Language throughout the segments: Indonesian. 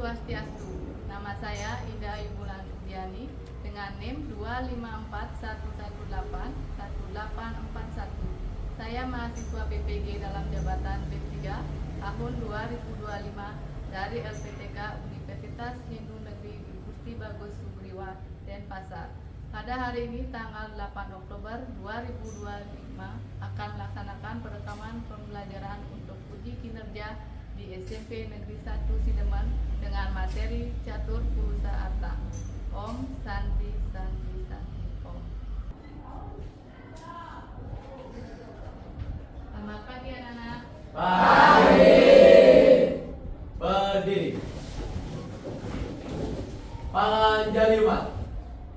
Swastiastu. Nama saya Ida Ayu Bulan Sudiani dengan NIM 25411811841. Saya mahasiswa PPG dalam jabatan B3 tahun 2025 dari LPTK Universitas Hindu Negeri Gusti Bagus Suberiwa, Denpasar. Pada hari ini tanggal 8 Oktober 2025 akan melaksanakan perekaman pembelajaran untuk uji kinerja di SMP Negeri 1 Sidemen dengan materi catur pulsa arta. Om Santi Santi Santi Om. Selamat pagi anak-anak. Pagi. Berdiri. Panjali umat.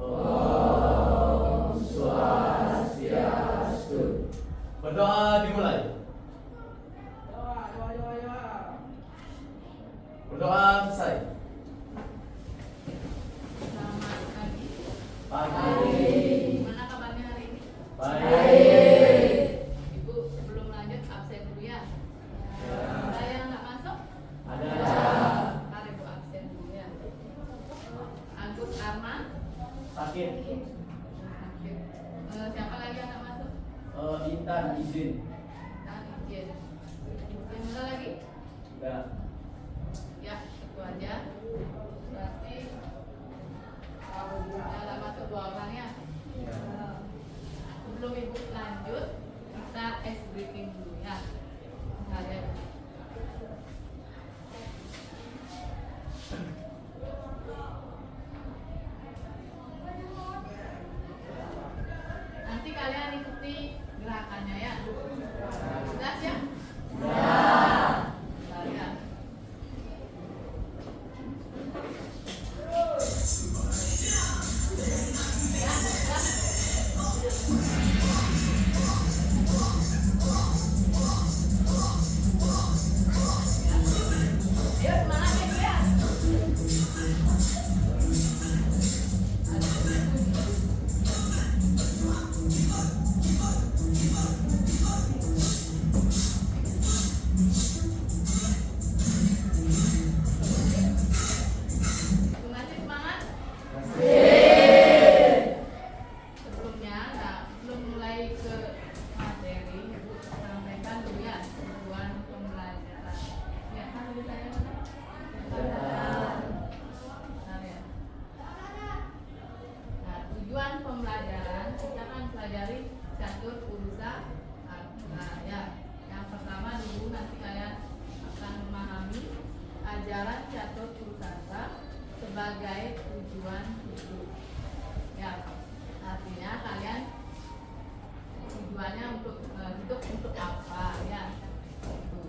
Om Swastiastu. Berdoa dimulai. Berdoa selesai. Selamat pagi. Pagi. Gimana kabarnya hari ini? Baik. Ibu sebelum lanjut absen dulu ya. Ada yang nggak masuk? Ada. Mari ibu absen dulu ya. Agus Arman. Sakit. Sakit. Siapa lagi yang nggak masuk? Intan izin. Dan izin. Yang mana lagi? Enggak. Ya, itu aja. Berarti dalam masuk 2 orang ya. Ya. Sebelum ibu lanjut, kita ice breaking dulu ya. Ada. Nanti kalian ikuti gerakannya ya. Jelas ya? Bentar ya. Ayo semangat ya dia. Masih semangat? Sebelumnya, sebelum mulai ke materi, Ibu sampaikan dulu ya tujuan pembelajaran. Ya, kan tulisannya mana? Bentar ya. Nah, tujuan pembelajaran kita akan pelajari catur pulsa arta ya. Yang pertama dulu nanti kalian akan memahami ajaran catur pulsa arta sebagai tujuan hidup. Ya, artinya kalian tujuannya untuk hidup untuk apa ya? Itu.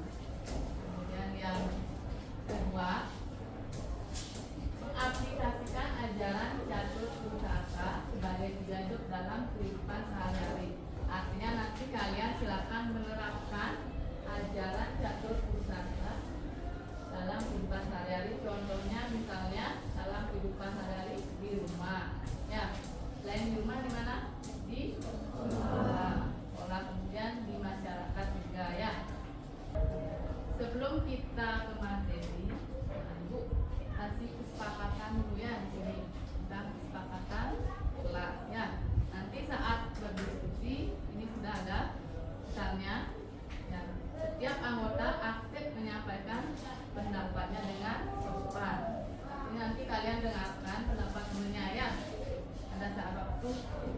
Kemudian yang kedua, mengaplikasikan ajaran catur pulsa sebagai tujuan hidup dalam kehidupan sehari-hari. Artinya nanti kalian silakan menerapkan ajaran catur pulsa dalam kehidupan sehari-hari. Contohnya misalnya dalam kehidupan sehari-hari di rumah. Ya, selain di rumah di mana? Di sekolah. Kemudian di masyarakat juga ya. Sebelum kita ke materi, Ibu kasih kesepakatan dulu ya di sini tentang kesepakatan kelas ya. Nanti saat berdiskusi ini sudah ada misalnya ya, setiap anggota aktif menyampaikan pendapatnya dengan sopan. Ini nanti kalian dengarkan pendapat temannya ya. Ada saat waktu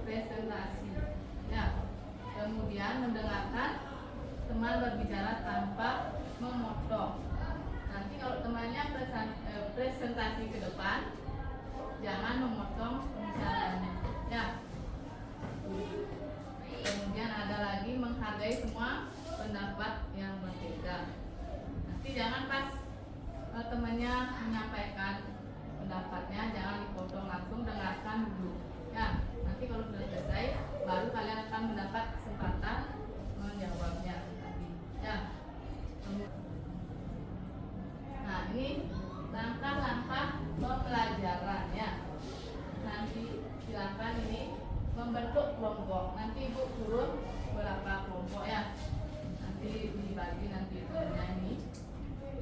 presentasi ya. Kemudian mendengarkan teman berbicara tanpa memotong. Nanti kalau temannya presentasi ke depan, jangan memotong pembicaraannya ya. Kemudian ada lagi menghargai semua pendapat yang berbeda. Nanti jangan pas temannya menyampaikan pendapatnya, jangan dipotong, langsung dengarkan dulu ya. Nanti kalau sudah selesai baru kalian akan mendapat kesempatan menjawabnya tadi ya. Nah, ini langkah-langkah pembelajaran ya. Nanti silakan ini membentuk kelompok. Nanti Ibu turun berapa kelompok ya. Nanti dibagi nanti temannya ini.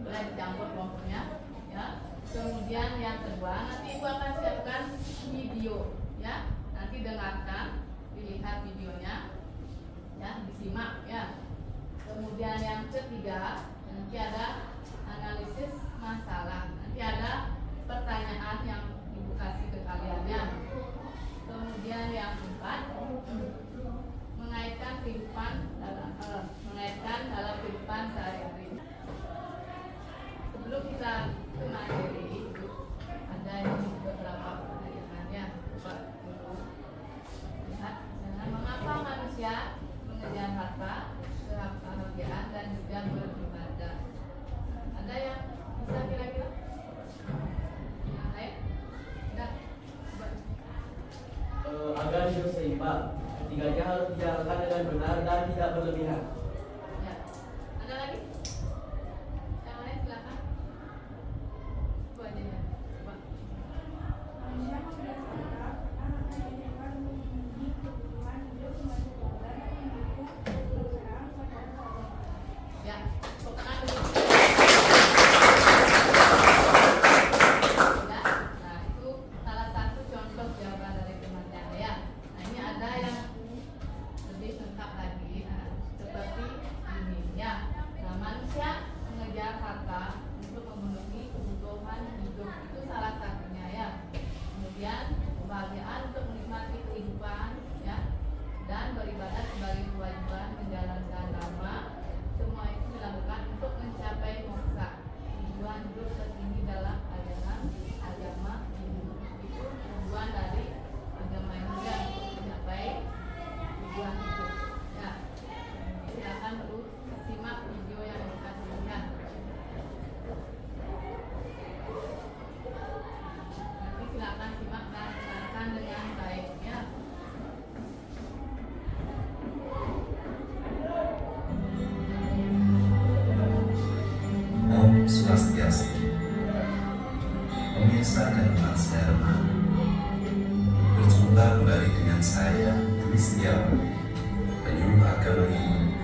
Boleh dicampur kelompoknya ya. Kemudian Kemudian yang ketiga, nanti ada analisis masalah. Nanti ada pertanyaan yang Ibu kasih ke kalian ya. Kemudian yang keempat, mengaitkan dalam kehidupan sehari-hari. Sebelum kita ke materi, ada ini beberapa pertanyaannya. Coba dulu lihat. Mengapa manusia mengejar harta, kebahagiaan, dan juga beribadah? Ada yang bisa kira-kira? Yang lain? Enggak? Coba. Agar hidup seimbang, ketiganya harus dijalankan dengan benar dan tidak berlebihan. Ya. Ada lagi? Yang lain silakan. Coba aja ya. Coba. Manusia mengejar harta akan menyebabkan memenuhi kebutuhan hidup sebagai keluarga dan mendukung kebersamaan saudara-saudara. Ya. Tepuk tangan dulu. Ya. Nah, itu salah satu contoh jawaban dari teman-teman ya. Nah, ini ada yang lebih lengkap lagi. Nah, seperti ini ya. Nah, manusia mengejar harta untuk memenuhi kebutuhan hidup, itu salah satunya ya. Kemudian kebahagiaan untuk menikmati kehidupan ya, dan beribadah sebagai kewajiban menjalankan dharma. Semua itu dilakukan untuk mencapai moksa, tujuan hidup tertinggi dalam ajaran agama Hindu. Itu tujuan dari agama Hindu ya, untuk mencapai tujuan hidup ya. Silakan dulu simak video yang dikasih ya. Nanti silakan simak dan dengarkan dengan baik ya. Om Swastiastu. Pemirsa dan umat Dharma, berjumpa kembali dengan saya, Dwi Setiawan, penyuluh agama Hindu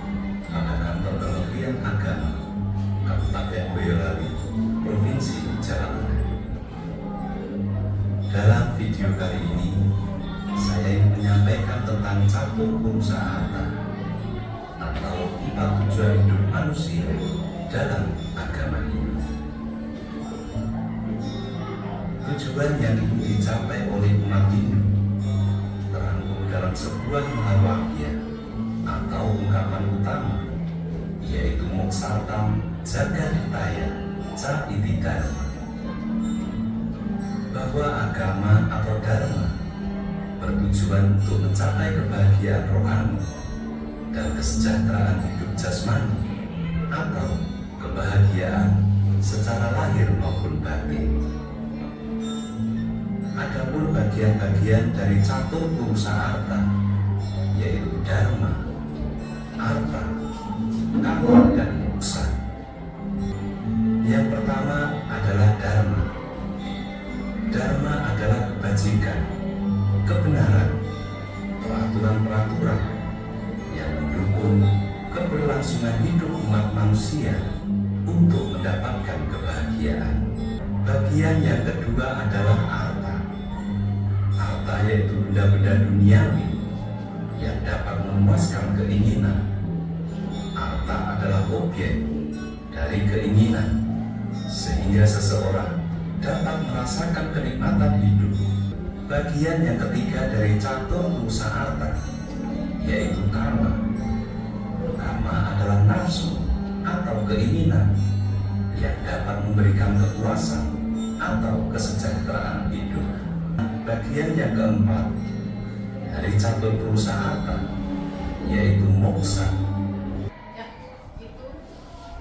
pada kantor Kementerian Agama Kabupaten Boyolali, Provinsi Jawa Tengah. Dalam video kali ini, saya ingin menyampaikan tentang catur purusa arta atau 4 tujuan hidup manusia dalam agama Hindu. Tujuan yang ingin dicapai oleh umat Hindu terangkum dalam sebuah mahavakya atau ungkapan utama, yaitu Moksartam Jagaditaya Ca Iti Dharma, bahwa agama atau dharma bertujuan untuk mencapai kebahagiaan rohani dan kesejahteraan hidup jasmani atau kebahagiaan secara lahir maupun batin. Adapun bagian-bagian dari catur purusa arta, yaitu dharma, arta, kama, dan moksa. Yang pertama adalah dharma. Dharma adalah kebajikan, kebenaran, peraturan-peraturan yang mendukung keberlangsungan hidup umat manusia untuk mendapatkan kebahagiaan. Bagian yang kedua adalah arta. Arta yaitu benda-benda duniawi yang dapat memuaskan keinginan. Arta adalah objek dari keinginan, sehingga seseorang dapat merasakan kenikmatan hidup. Bagian yang ketiga dari catur purusa arta yaitu karma. Karma adalah nafsu atau keinginan yang dapat memberikan kepuasan atau kesejahteraan hidup. Bagian yang keempat dari catur purusa arta yaitu moksa. Ya, itu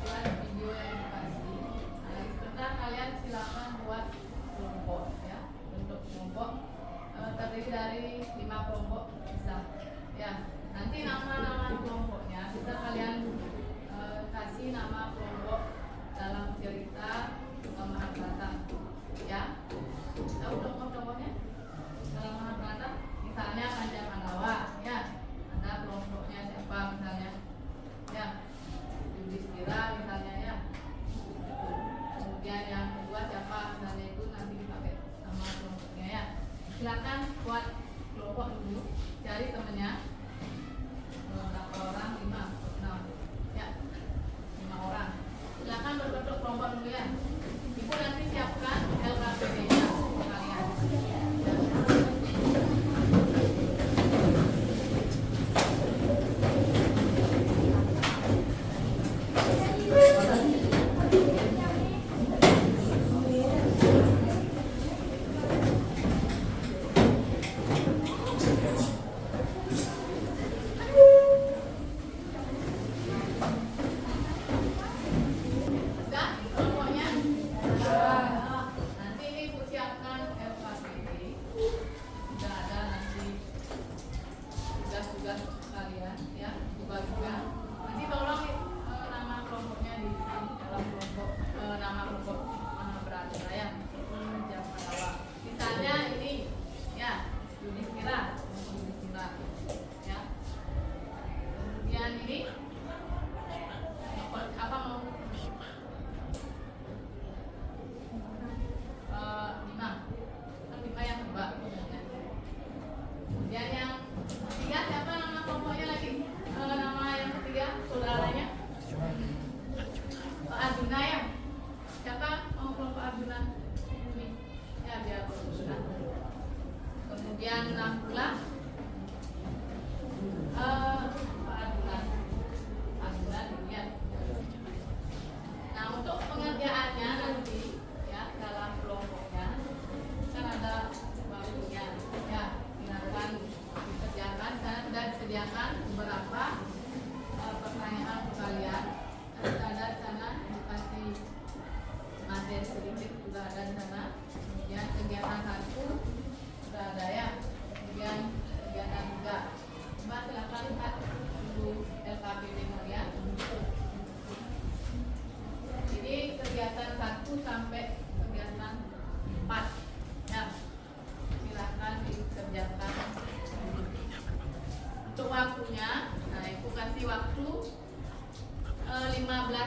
buat video yang dikasih. Nah, sebentar kalian silakan buat kelompok ya. Untuk kelompok terdiri dari 5 kelompok bisa. Ya, nanti nama-nama kelompoknya bisa kalian kasih nama kelompok dalam cerita Mahabharata. Ya, tahu kelompok-kelompoknya dalam Mahabharata? Misalnya Pancapandawa, ya. Ada kelompoknya siapa misalnya? Ya, Yudhistira misalnya ya. Kemudian yang kedua siapa misalnya, itu nanti dipakai nama kelompoknya ya. Silakan buat kelompok dulu, cari temennya berapa orang, 5, 6 ya.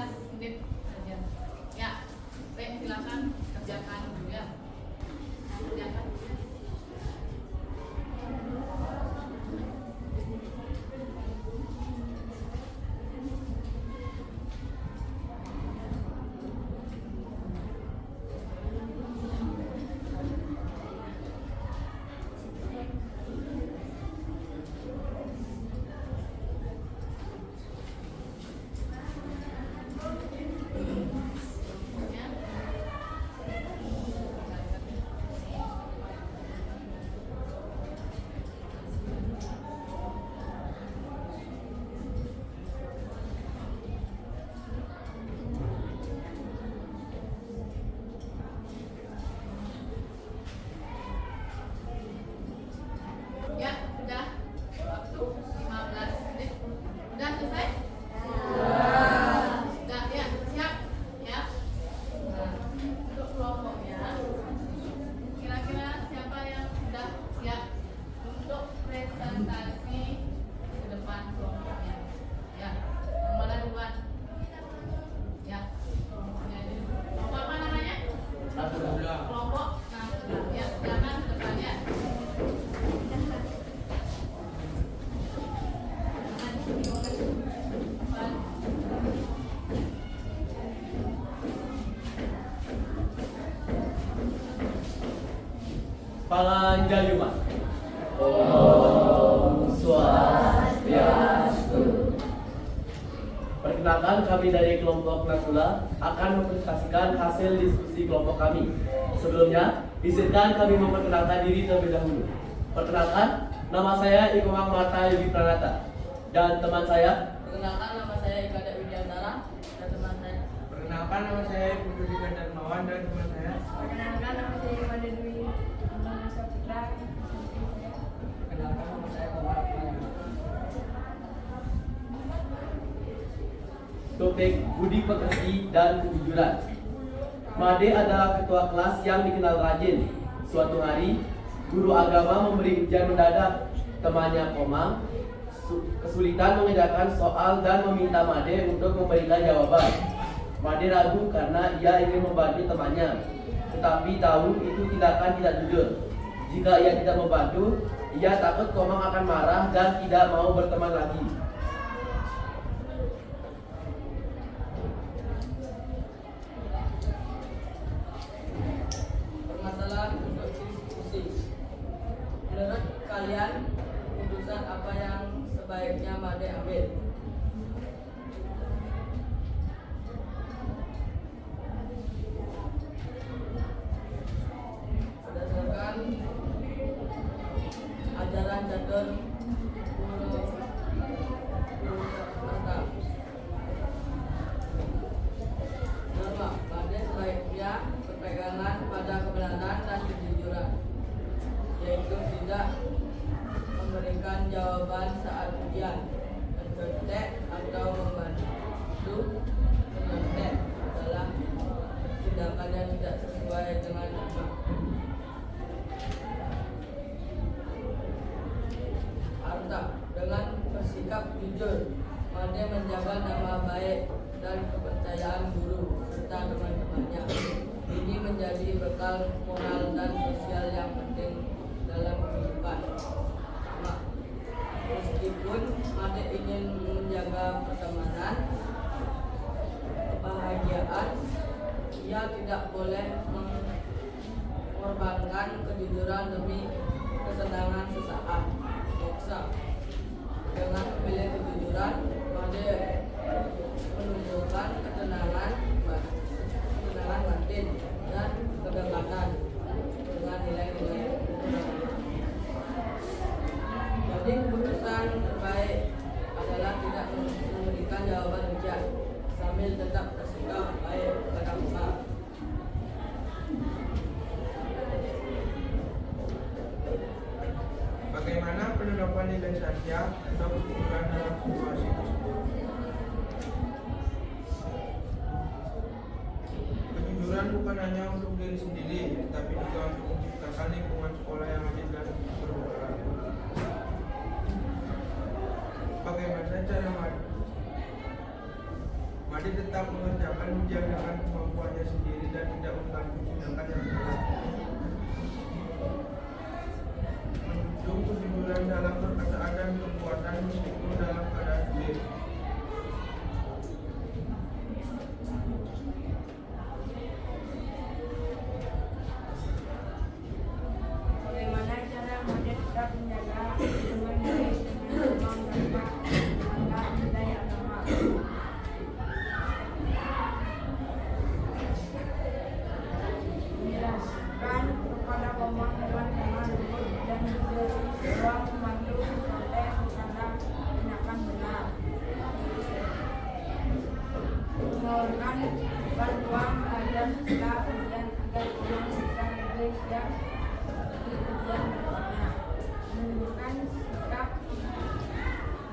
menit aja. Ya, baik silakan kerjakan dulu ya. Kerjakan. Ya. Ya, sudah. Waktu 15 menit. Sudah selesai? Sudah, ya. Siap? Ya. Nah, untuk kelompoknya, kira-kira siapa yang sudah siap untuk presentasi ke depan kelompoknya? Ya. Yang mana duluan? Ya. Kelompoknya ini. Kelompok apa namanya? Kelompok. Nah, ya, silakan ke depannya. Panjayuma. Om Swastiastu. Perkenalkan, kami dari kelompok Nakula akan mempresentasikan hasil diskusi kelompok kami. Sebelumnya, izinkan kami memperkenalkan diri terlebih dahulu. Perkenalkan, nama saya Ikomang Marta Yogi Pranata dan teman saya. Perkenalkan, nama saya Ika Dek Widiantara dan teman saya. Perkenalkan, nama saya Budi Darmawan dan teman saya. Perkenalkan, nama saya Wanda Dwi Saputra. Perkenalkan, nama saya Komar. Topik budi pekerti dan kejujuran. Made adalah ketua kelas yang dikenal rajin. Suatu hari, guru agama memberi ujian mendadak. Temannya Komang kesulitan mengerjakan soal dan meminta Made untuk memberikan jawaban. Made ragu karena ia ingin membantu temannya, tetapi tahu itu tindakan tidak jujur. Jika ia tidak membantu, ia takut Komang akan marah dan tidak mau berteman lagi. Permasalahan untuk diskusi. Menurut kalian, keputusan apa yang sebaiknya Made ambil? Berdasarkan ajaran catur guru Sastra. Norma, Made sebaiknya berpegangan pada kebenaran dan kejujuran, yaitu tidak memberikan jawaban saat ujian, mencontek atau membantu mencontek adalah tindakan yang tidak sesuai dengan norma. Arta, dengan bersikap jujur, Made menjaga nama baik dan kepercayaan guru serta teman-temannya. Ini menjadi bekal moral dan sosial yang penting dalam kehidupan. Meskipun Made ingin menjaga pertemanan, kebahagiaan, ia tidak boleh mengorbankan kejujuran demi kesenangan sesaat. Moksa. Dengan memilih kejujuran, Made menunjukkan ketenangan batin dan kedekatan dengan nilai-nilai. Jadi keputusan terbaik adalah tidak memberikan jawaban ujian sambil tetap bersikap baik pada muka. Bagaimana penerapan nilai saja atau kejujuran dalam situasi tersebut? Kejujuran bukan hanya untuk diri sendiri, tetapi juga untuk menciptakan lingkungan sekolah yang adil dan bermoral. Bagaimana cara Made Adit tetap mengerjakan ujian dengan kemampuannya sendiri dan tidak membantu tindakan yang benar. Menunjuk kejujuran dalam perkataan dan perbuatan meskipun dalam keadaan sulit. Bagaimana cara Made tetap menjaga teman baik dengan memang dapat nilai agama? Menjelaskan kepada pemahaman teman dan juga membantu sampai kepada tindakan benar. Menawarkan bantuan pelajar setelah ujian agar orang bisa lebih siap di ujian berikutnya. Menunjukkan sikap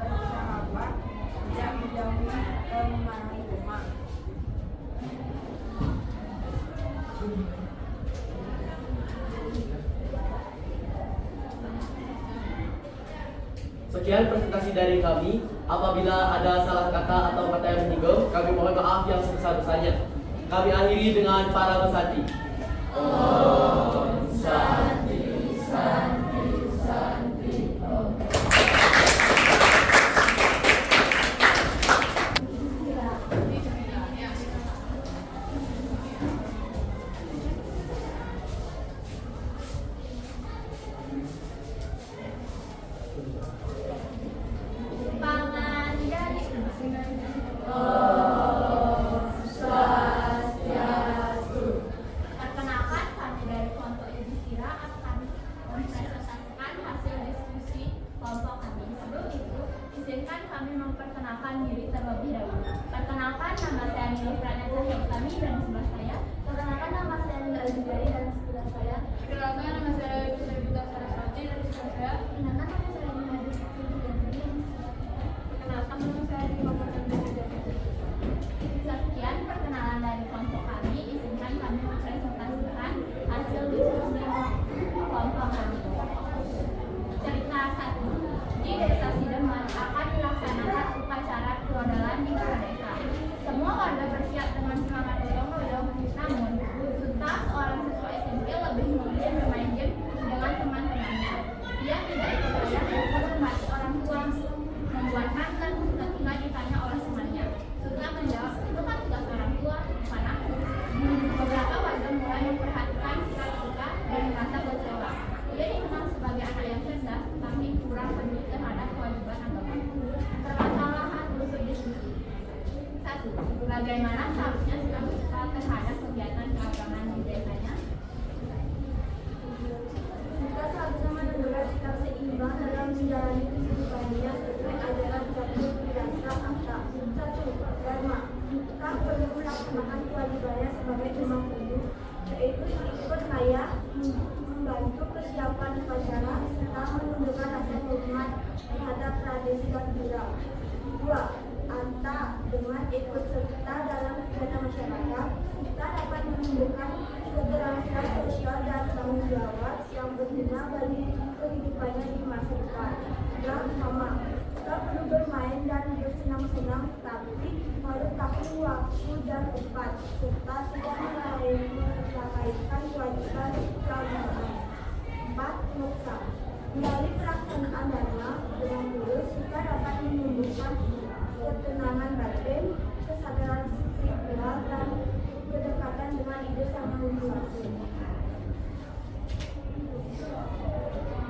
bersahabat, tidak menjauhi atau memarahi teman. Sekian presentasi dari kami. Apabila ada salah kata atau kata yang menyinggung, kami mohon maaf yang sebesar-besarnya. Kami akhiri dengan para besati. Om Santi, Santi, Santi, Om. Perkenalkan, kami dari kelompok Yudhistira akan mempresentasikan hasil diskusi kelompok kami. Sebelum itu, izinkan kami memperkenalkan diri terlebih dahulu. Perkenalkan, nama saya Nilo Pranata Utami dan sebelah saya. Perkenalkan, nama saya Nilo Aljubari dan sebelah saya. Perkenalkan, nama saya Putri Buta Saraswati dari sebelah saya. Perkenalkan, nama saya Nima Dusty dan Perkenalkan, nama saya Rima Putri dari sekian perkenalan dari kelompok kami. Izinkan kami mempresentasikan hasil diskusi kelompok kami. Cerita 1. Di Desa Sideman akan dilaksanakan upacara kerodalan di kepala desa. Semua warga bersiap dengan semangat gotong-royong. Namun, Suta, seorang siswa SMP, lebih memilih bermain game dengan teman-temannya. Dia tidak ikut belajar dan menghormati orang tua, membuat mantan ketika ditanya oleh temannya. Suta menjawab, itu kan tugas orang tua, bukan aku. Beberapa warga mulai memperhatikan sikap Suta dan merasa kecewa. Dia dikenal sebagai anak yang cerdas, tapi kurang peduli terhadap kewajiban agama. Permasalahan untuk diskusi. 1. Bagaimana seharusnya sikap Suta terhadap kegiatan keagamaan di desanya? Kita seharusnya menunjukkan sikap seimbang dalam menjalani kehidupannya sesuai ajaran Jatuh Wirasa Akta. 1. Dharma. Kita perlu melaksanakan kewajibannya sebagai imam hidup, yaitu ikut raya, membantu persiapan upacara, serta menunjukkan rasa hormat terhadap tradisi dan budaya. 2. Anta. Dengan ikut serta dalam kegiatan masyarakat, kita dapat menunjukkan keberhasilan sosial dan tanggung jawab yang berguna bagi kehidupannya di masa depan. 3. Mama. Kita perlu bermain dan bersenang-senang, tapi harus tahu waktu dan tempat, serta tidak melalaikan kewajiban keagamaan. 4. Moksa. Melalui pelaksanaan dharma dengan lurus, kita dapat menumbuhkan ketenangan batin, kesadaran spiritual, dan kedekatan dengan ide Sang Maha Kuasa.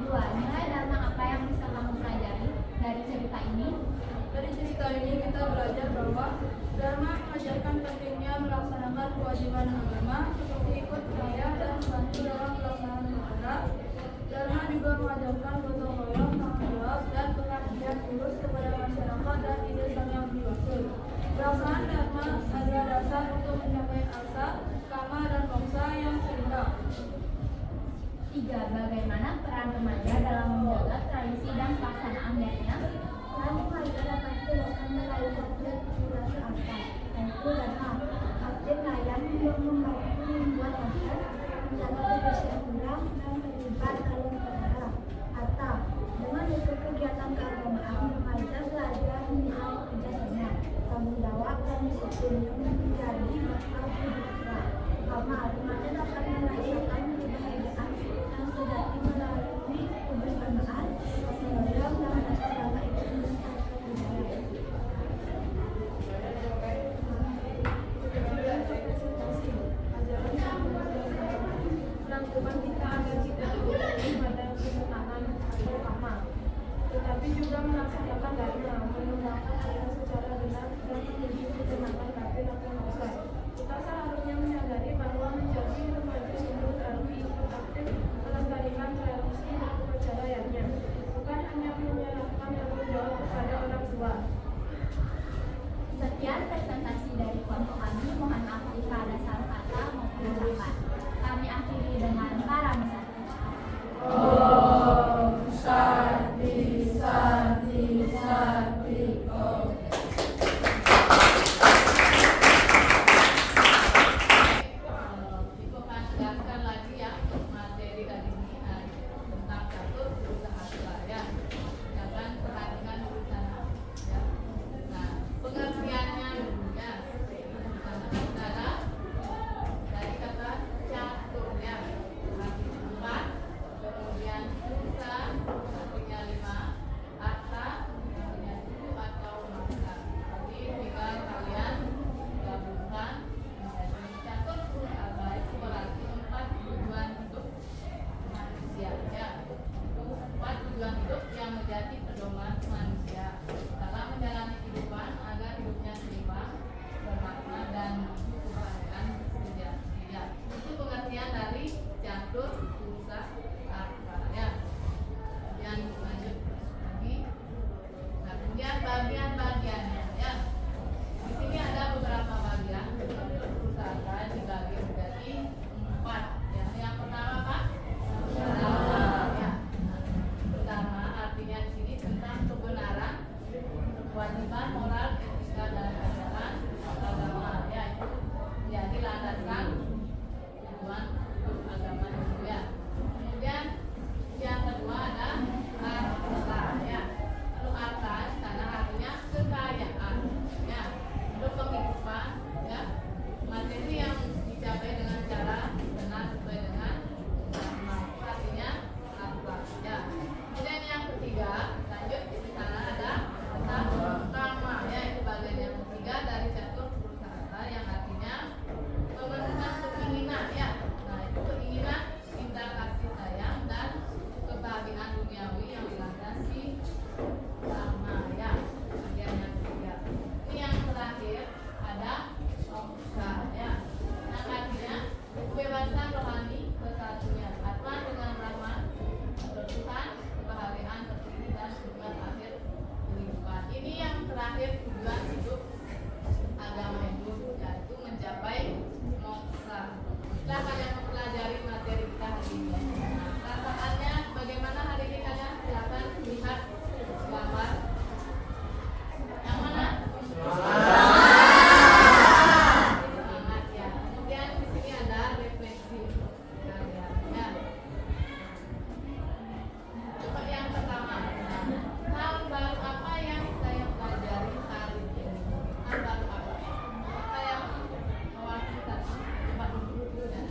2. Nilai dharma apa yang bisa kamu pelajari dari cerita ini? Dari cerita ini kita belajar bahwa dharma mengajarkan pentingnya melaksanakan kewajiban agama seperti ikut raya dan membantu dalam pelaksanaan upacara. Dharma juga mengajarkan gotong royong, tanggung jawab, dan pengabdian tulus kepada masyarakat dan ide Sang Yang Widi Wasa. Pelaksanaan dharma adalah dasar untuk mencapai asa, kama, dan moksa yang seimbang. 3. Bagaimana peran remaja dalam menjaga tradisi dan pelaksanaan dharma? Peran remaja dapat dijelaskan melalui konsep durasi akta, yaitu dharma. Aktif layan untuk membantu membuat akta, menjaga kebersihan ulang, dan terlibat dalam upacara. Atau dengan ikut kegiatan keagamaan, remaja belajar mengenal kerjasama, tanggung jawab, dan disiplin. menjadi algoritma. Mana dapat merasakan kebahagiaan yang sejati melalui kebersamaan, sehingga merawat selama itu rangkuman kita agar kita tidak pada kesenangan atau amal, tetapi juga melaksanakan dharma, menggunakan ayat secara benar dan menuju ketenangan batin atau moksha. Kita seharusnya menyadari bahwa menjadi remaja sungguh harus ikut aktif melestarikan tradisi dan upacara lainnya, bukan hanya menyerahkan tanggung jawab kepada orang tua. Sekian presentasi dari kelompok kami. Mohon maaf jika ada salah kata maupun ucapan. Kami akhiri dengan para misal. Om Santi Santi Santi Om. Ibu akan jelaskan lagi ya materi kali ini tentang catur berusaha pelayan. Jangan perhatikan tulisan ya. Nah, pengertiannya dulu ya. Ada dari kata catur ya. Arti 4, kemudian pulsa artinya 5, arta artinya 7 atau mangsa. Jadi tinggal kalian gabungkan menjadi catur pulsa baik berarti 4 tujuan hidup manusia ya. 4 tujuan hidup yang menjadi pedoman manusia dalam menjalani kehidupan agar hidupnya seimbang, bermakna dan kebahagiaan sejati ya. Itu pengertian dari catur pulsa arta ya. Kemudian lanjut lagi. Nah, kemudian bagian-bagiannya ya. Di sini ada beberapa bagian. Catur pulsa arta dibagi menjadi 4 ya. Yang pertama apa? Dharma ya. Dharma artinya di sini tentang kebenaran, kewajiban moral, etika dan ajaran agama ya. Itu menjadi landasan tujuan hidup agama itu ya. Kemudian yang kedua ada arta ya. Lalu arta karena artinya kekayaan ya, untuk penghidupan ya, materi yang dicapai dengan cara benar sesuai dengan dharma. Artinya arta ya. Kemudian yang ketiga lanjut di sana ada kama ya. Itu bagian yang ketiga dari catur pulsa arta yang artinya memenuhkan keinginan ya. Nah, itu keinginan cinta kasih sayang dan kebahagiaan duniawi yang dilandasi dharma ya. Bagian yang ketiga. Ini yang terakhir ada moksha ya. Yang artinya kebebasan rohani kesatuan atma dengan Brahman, Tuhan, kebahagiaan tertinggi dan tujuan akhir kehidupan. Ini yang terakhir tujuan hidup agama hidup yaitu mencapai moksha. Kita akan mempelajari materi kita hari ini. Nah, rasaannya bagaimana hari ini kalian? Silakan lihat gambar. Yang mana? Semangat ya. Kemudian di sini ada refleksi kalian ya. Coba yang pertama. Hal baru apa yang saya pelajari hari ini? Hal baru apa? Apa yang mewakilkan? Coba dulu ya.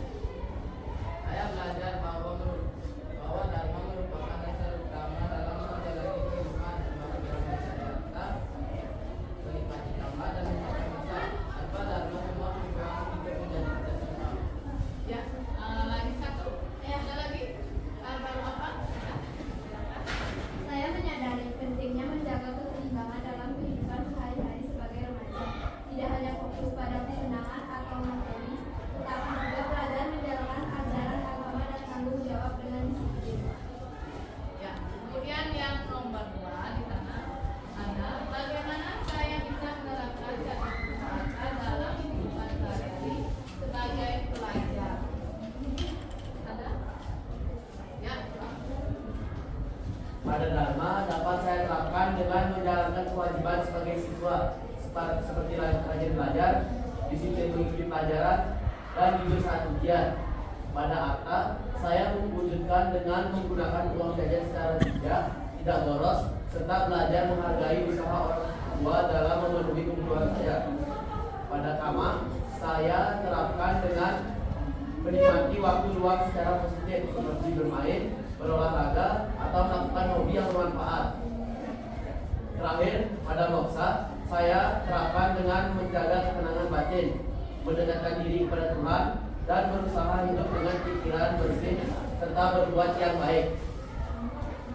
Saya belajar bahwa dharma merupakan dasar utama dalam menjalani kehidupan sebagai manusia, menikmati tambah dan mencapai masa. Tanpa dharma semua perjuangan hidup menjadi tidak seimbang. Ya, lagi satu. Ada lagi? Hal baru apa? Ya, silakan. Saya menyadari pentingnya menjaga keseimbangan dalam kehidupan sehari-hari sebagai remaja. Tidak hanya fokus pada kesenangan atau materi, tetapi juga belajar menjalankan ajaran agama dan tanggung jawab dengan disiplin. Ya, kemudian yang nomor 2 di sana ada bagaimana saya bisa menerapkan catur pulsa arta dalam kehidupan sehari-hari sebagai pelajar. Ada? Ya, Pada dharma dapat saya terapkan dengan menjalankan kewajiban sebagai siswa seperti rajin belajar, disiplin mengikuti pelajaran, dan jujur saat ujian. Pada arta, saya mewujudkan dengan menggunakan uang jajan secara bijak, tidak boros, serta belajar menghargai usaha orang tua dalam memenuhi kebutuhan saya. Pada berkembang secara positif seperti bermain, berolahraga, atau melakukan hobi yang bermanfaat. Terakhir, pada Moksa, saya terapkan dengan menjaga ketenangan batin, mendekatkan diri kepada Tuhan, dan berusaha hidup dengan pikiran bersih serta berbuat yang baik.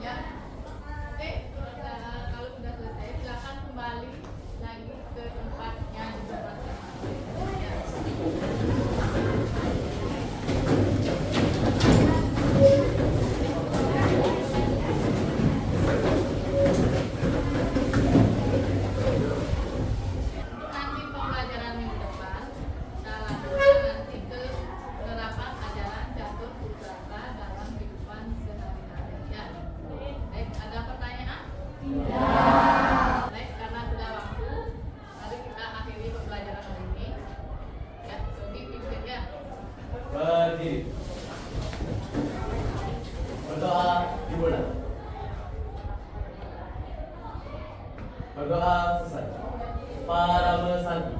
Ya, oke. Kalau sudah selesai, silakan kembali lagi ke tempatnya di tempat masing-masing. Ya. Nanti pembelajaran minggu depan, kita lanjutkan nanti ke penerapan ajaran catur pusaka dalam kehidupan sehari-hari. Ya. Baik, ada pertanyaan? Baik, karena sudah waktu, mari kita akhiri pembelajaran hari ini. Ya, Yogi pimpin ya. Berdiri. Berdoa dimulai. Berdoa selesai. Para mesanti.